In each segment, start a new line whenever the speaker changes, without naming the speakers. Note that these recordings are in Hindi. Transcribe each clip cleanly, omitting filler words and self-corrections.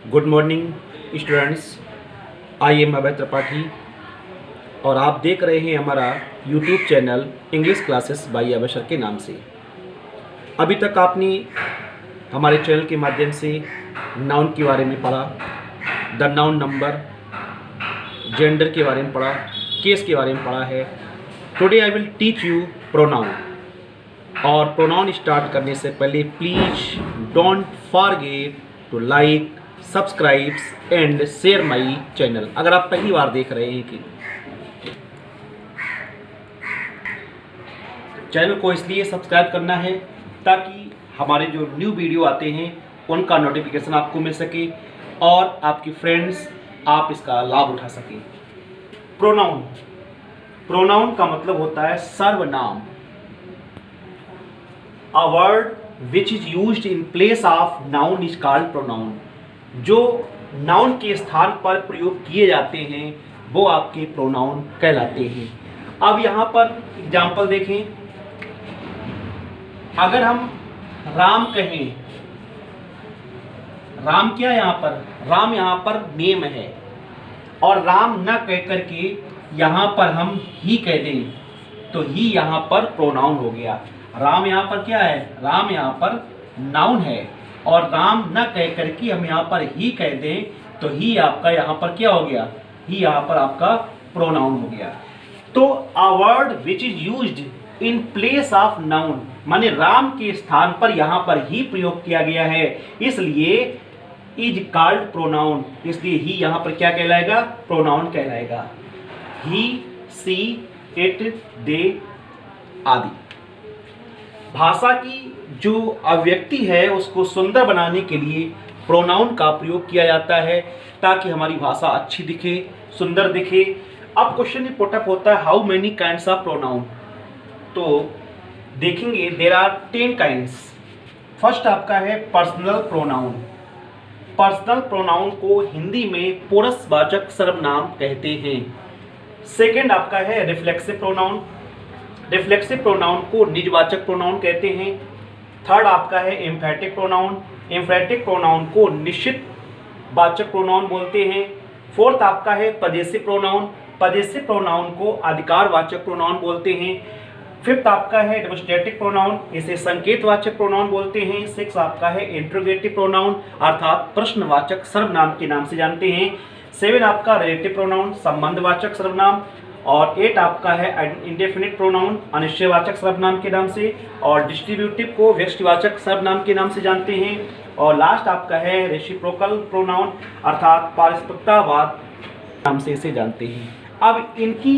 Good morning students. I am Abhay Tripathi और आप देख रहे हैं हमारा YouTube channel English classes by Abhay sir के नाम से। अभी तक आपने हमारे चैनल के माध्यम से नाउन के बारे में पढ़ा, द नाउन नंबर, जेंडर के बारे में पढ़ा, केस के बारे में पढ़ा है। Today I will teach you pronoun. और प्रोनाउन स्टार्ट करने से पहले please don't forget to like, subscribe and share my channel. अगर आप पहली बार देख रहे हैं कि चैनल को इसलिए सब्सक्राइब करना है ताकि हमारे जो न्यू वीडियो आते हैं उनका नोटिफिकेशन आपको मिल सके और आपके फ्रेंड्स आप इसका लाभ उठा सकें। प्रोनाउन, प्रोनाउन का मतलब होता है सर्वनाम। A word which is used in place of noun is called pronoun। जो नाउन के स्थान पर प्रयोग किए जाते हैं वो आपके प्रोनाउन कहलाते हैं। अब यहाँ पर एग्जाम्पल देखें। अगर हम राम कहें, राम क्या यहाँ पर, राम यहाँ पर नेम है और राम न कह करके यहाँ पर हम ही कह दें तो ही यहाँ पर प्रोनाउन हो गया। राम यहाँ पर क्या है, राम यहाँ पर नाउन है और राम न कह करके हम यहाँ पर ही कह दें तो ही आपका यहाँ पर क्या हो गया, ही यहाँ पर आपका प्रोनाउन हो गया। तो a word which is used in place of noun माने राम के स्थान पर यहाँ पर ही प्रयोग किया गया है, इसलिए इज कॉल्ड प्रोनाउन। इसलिए ही यहाँ पर क्या कहलाएगा, प्रोनाउन कहलाएगा। ही, सी, इट, दे आदि। भाषा की जो अभिव्यक्ति है उसको सुंदर बनाने के लिए प्रोनाउन का प्रयोग किया जाता है ताकि हमारी भाषा अच्छी दिखे, सुंदर दिखे। अब क्वेश्चन पुटअप होता है how many kinds of pronoun. तो देखेंगे देयर आर 10 काइंड्स। फर्स्ट आपका है पर्सनल प्रोनाउन। पर्सनल प्रोनाउन को हिंदी में पुरुषवाचक सर्वनाम कहते हैं। सेकंड आपका है रिफ्लेक्सिव प्रोनाउन। रिफ्लेक्सिव प्रोनाउन को निजवाचक प्रोनाउन कहते हैं। थर्ड आपका है एम्फैटिक प्रोनाउन। एम्फैटिक प्रोनाउन को निश्चित वाचक प्रोनाउन बोलते हैं। फोर्थ आपका है पजेसिव प्रोनाउन। पजेसिव प्रोनाउन को अधिकारवाचक प्रोनाउन बोलते हैं। फिफ्थ आपका है डेमोस्ट्रेटिव प्रोनाउन, इसे संकेतवाचक प्रोनाउन बोलते हैं। सिक्स आपका है इंट्रोगेटिव प्रोनाउन अर्थात प्रश्नवाचक सर्वनाम के नाम से जानते हैं। सेवन आपका रिलेटिव प्रोनाउन, संबंधवाचक सर्वनाम। और 8 आपका है इंडेफिनिट प्रोनाउन, अनिश्चयवाचक सर्वनाम के नाम से। और डिस्ट्रीब्यूटिव को व्यष्टिवाचक सर्वनाम के नाम से जानते हैं। और लास्ट आपका है रेसिप्रोकल प्रोनाउन अर्थात पारस्परिकतावाद नाम से इसे जानते हैं। अब इनकी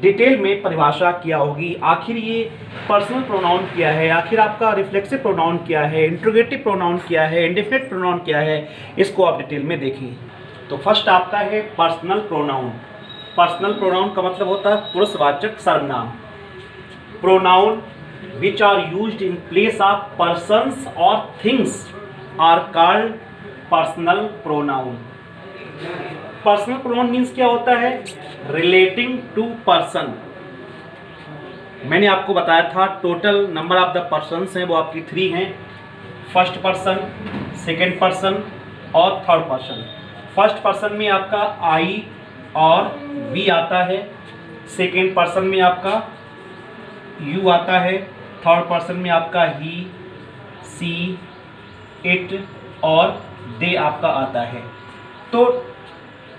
डिटेल में परिभाषा क्या होगी, आखिर ये पर्सनल प्रोनाउन क्या है, आखिर आपका रिफ्लेक्सिव प्रोनाउन क्या है, इंट्रोगेटिव प्रोनाउन क्या है, इंडेफिनिट प्रोनाउन क्या है, इसको आप डिटेल में देखें। तो फर्स्ट आपका है पर्सनल प्रोनाउन। पर्सनल प्रोनाउन का मतलब होता है पुरुषवाचक सर्वनाम। Pronoun which are used in place of persons और things are called personal pronoun. Personal pronoun means क्या होता है, रिलेटिंग टू पर्सन। मैंने आपको बताया था total number of the persons हैं वो आपकी 3 हैं। फर्स्ट पर्सन, सेकेंड पर्सन और थर्ड पर्सन। फर्स्ट पर्सन में आपका आई और वी आता है। सेकेंड पर्सन में आपका यू आता है। थर्ड पर्सन में आपका ही, सी, इट और दे आपका आता है। तो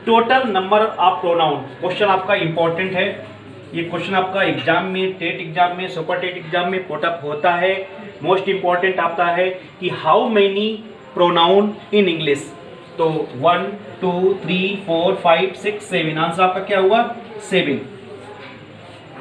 total number of pronoun question आपका इंपॉर्टेंट है। ये क्वेश्चन आपका एग्जाम में, टेट एग्जाम में, सुपर टेट एग्जाम में पुटअप होता है। मोस्ट इंपॉर्टेंट आता है कि how many pronoun in English. तो 1 2 3 4 5 6 7 आंसर आपका क्या हुआ, 7।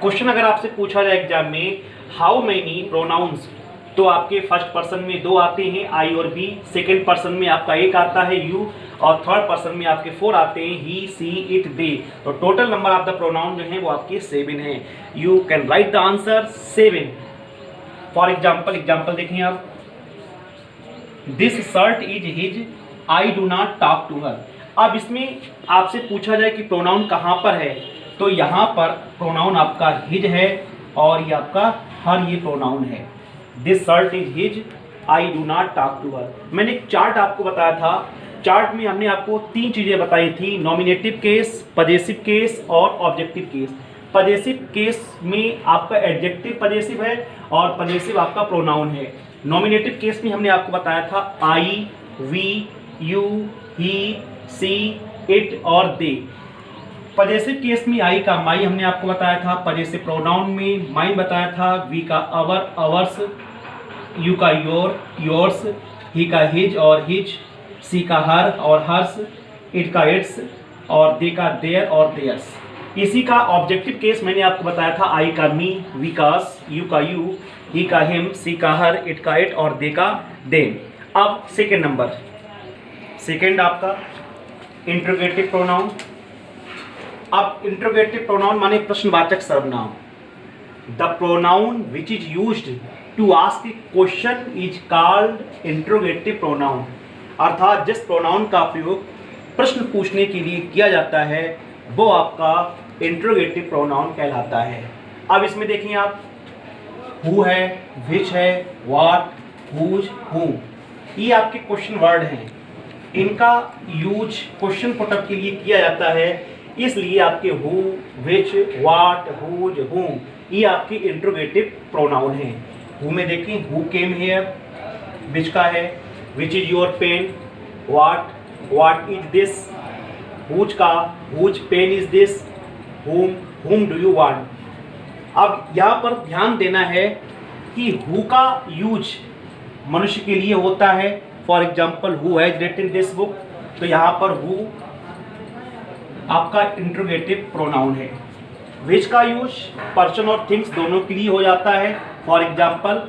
क्वेश्चन अगर आपसे पूछा जाए एग्जाम में हाउ मेनी प्रोनाउंस, तो आपके फर्स्ट पर्सन में 2 आते हैं आई और बी, सेकेंड पर्सन में आपका 1 आता है यू और थर्ड पर्सन में आपके 4 आते हैं ही, सी, इट, दे। तो total number of the pronoun जो है वो आपके 7 हैं। You can write the answer 7। For example देखें आप, this shirt is his, I do not talk to her. अब इसमें आपसे पूछा जाए कि प्रोनाउन कहाँ पर है, तो यहाँ पर प्रोनाउन आपका हिज है और ये आपका हर, ये प्रोनाउन है। This shirt is his, I do not talk to her. मैंने एक चार्ट आपको बताया था चार्ट में हमने आपको 3 चीज़ें बताई थी, नॉमिनेटिव केस, पजेसिव केस और ऑब्जेक्टिव केस। पजेसिव केस में आपका एडजेक्टिव पजेसिव है और पजेसिव आपका प्रोनाउन है। नॉमिनेटिव केस में हमने आपको बताया था I, we, you, he, she, it और दे। पजेसिव केस में आई का माई हमने आपको बताया था, पजेसिव प्रोनाउन में माइन बताया था, वी का अवर, अवर्स, यू का योर, योर्स, ही का हिज और हिज, सी का हर और हर्स, इट का इट्स और दे का देयर और देयर्स। इसी का ऑब्जेक्टिव केस मैंने आपको बताया था, आई का मी, वी का अस, यू का यू, ही का हिम, सी का हर, इट का इट और दे का देम। अब सेकेंड नंबर, सेकेंड आपका इंट्रोगेटिव प्रोनाउन। अब इंट्रोगेटिव प्रोनाउन माने प्रश्नवाचक सर्वनाम। The pronoun which is used to ask a question is called interrogative pronoun. अर्थात जिस प्रोनाउन का प्रयोग प्रश्न पूछने के लिए किया जाता है वो आपका इंट्रोगेटिव प्रोनाउन कहलाता है। अब इसमें देखिए आप, हु है, विच है, व्हाट, हुज, हूम, ये आपके क्वेश्चन वर्ड हैं। इनका यूज क्वेश्चन पुटअप के लिए किया जाता है, इसलिए आपके who, which, what, whose, whom ये आपके इंट्रोगेटिव प्रोनाउन हैं। हु में देखिए, हु केम हियर, विच का है, which is your pen, what is this, whose का, whose pen is this, whom do you want. अब यहाँ पर ध्यान देना है कि हु का यूज मनुष्य के लिए होता है। For example, who has written this book, तो यहाँ पर हु आपका इंट्रोगेटिव प्रोनाउन है। विच का यूज पर्सन और थिंग्स दोनों के लिए हो जाता है। For example,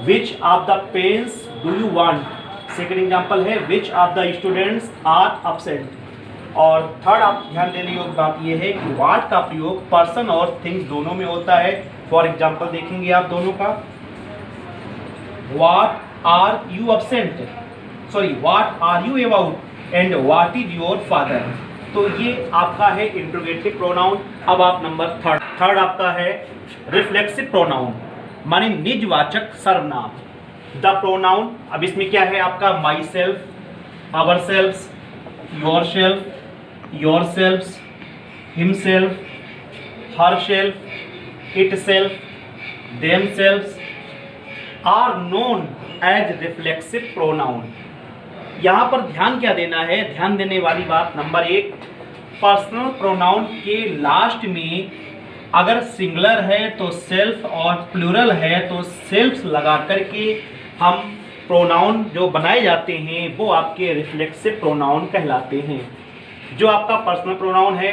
which of the pens do you want. Second example है, which of the students are absent. और थर्ड आप ध्यान देने योग्य बात यह है कि व्हाट का प्रयोग पर्सन और थिंग्स दोनों में होता है। फॉर एग्जाम्पल देखेंगे आप दोनों का, what are you absent, sorry what are you about and what is your father. तो ये आपका है इंट्रोगेटिव प्रोनाउन। अब आप नंबर थर्ड आपका है रिफ्लेक्सिव प्रोनाउन, माने निजवाचक सर्वनाम। द प्रोनाउन, अब इसमें क्या है आपका, myself, ourself, yourself, yourself, himself, herself, itself, themself are known as reflexive pronoun. यहाँ पर ध्यान क्या देना है, ध्यान देने वाली बात नंबर 1, पर्सनल प्रोनाउन के लास्ट में अगर सिंगुलर है तो सेल्फ और प्लूरल है तो सेल्फ लगा करके हम प्रोनाउन जो बनाए जाते हैं वो आपके रिफ्लेक्सिव प्रोनाउन कहलाते हैं। जो आपका पर्सनल प्रोनाउन है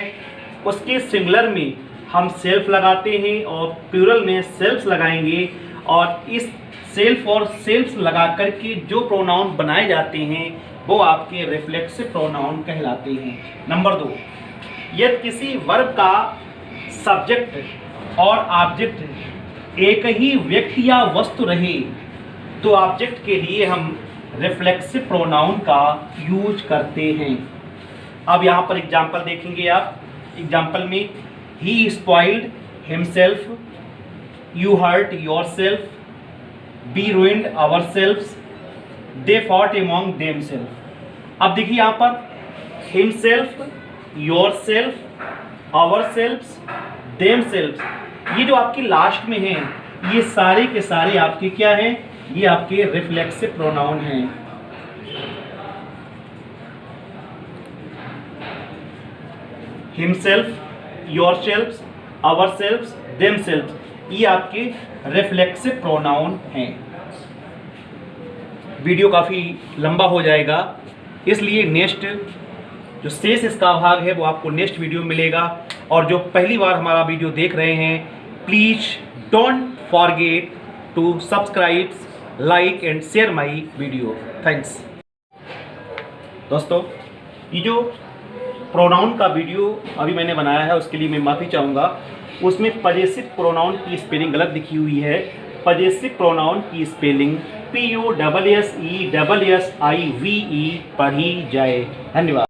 उसके सिंगुलर में हम सेल्फ लगाते हैं और प्लूरल में सेल्फ लगाएंगे, और इस सेल्फ और सेल्फ लगा करके जो प्रोनाउन बनाए जाते हैं वो आपके रिफ्लेक्सिव प्रोनाउन कहलाते हैं। नंबर 2, यदि किसी वर्ब का सब्जेक्ट और ऑब्जेक्ट एक ही व्यक्ति या वस्तु रहे तो ऑब्जेक्ट के लिए हम रिफ्लेक्सिव प्रोनाउन का यूज करते हैं। अब यहाँ पर एग्जाम्पल देखेंगे आप, एग्जाम्पल में, he spoiled himself, you hurt yourself, we ruined ourselves, they fought among themselves। अब देखिए यहाँ पर himself, yourself, ourselves, themselves, ये जो आपकी लास्ट में हैं ये सारे के सारे आपके क्या हैं, ये आपके रिफ्लेक्सिव प्रोनाउन हैं। himself, yourselves, ourselves, themselves ये आपके रिफ्लेक्सिव प्रोनाउन हैं। वीडियो काफ़ी लंबा हो जाएगा, इसलिए नेक्स्ट जो शेष इसका भाग है वो आपको नेक्स्ट वीडियो में मिलेगा। और जो पहली बार हमारा वीडियो देख रहे हैं, please don't forget to subscribe, like and share my video. Thanks. दोस्तों, ये जो प्रोनाउन का वीडियो अभी मैंने बनाया है उसके लिए मैं माफ़ी चाहूँगा। उसमें पजेसिव प्रोनाउन की स्पेलिंग गलत लिखी हुई है। पजेसिव प्रोनाउन की स्पेलिंग POSSESSIVE पढ़ी जाए। धन्यवाद।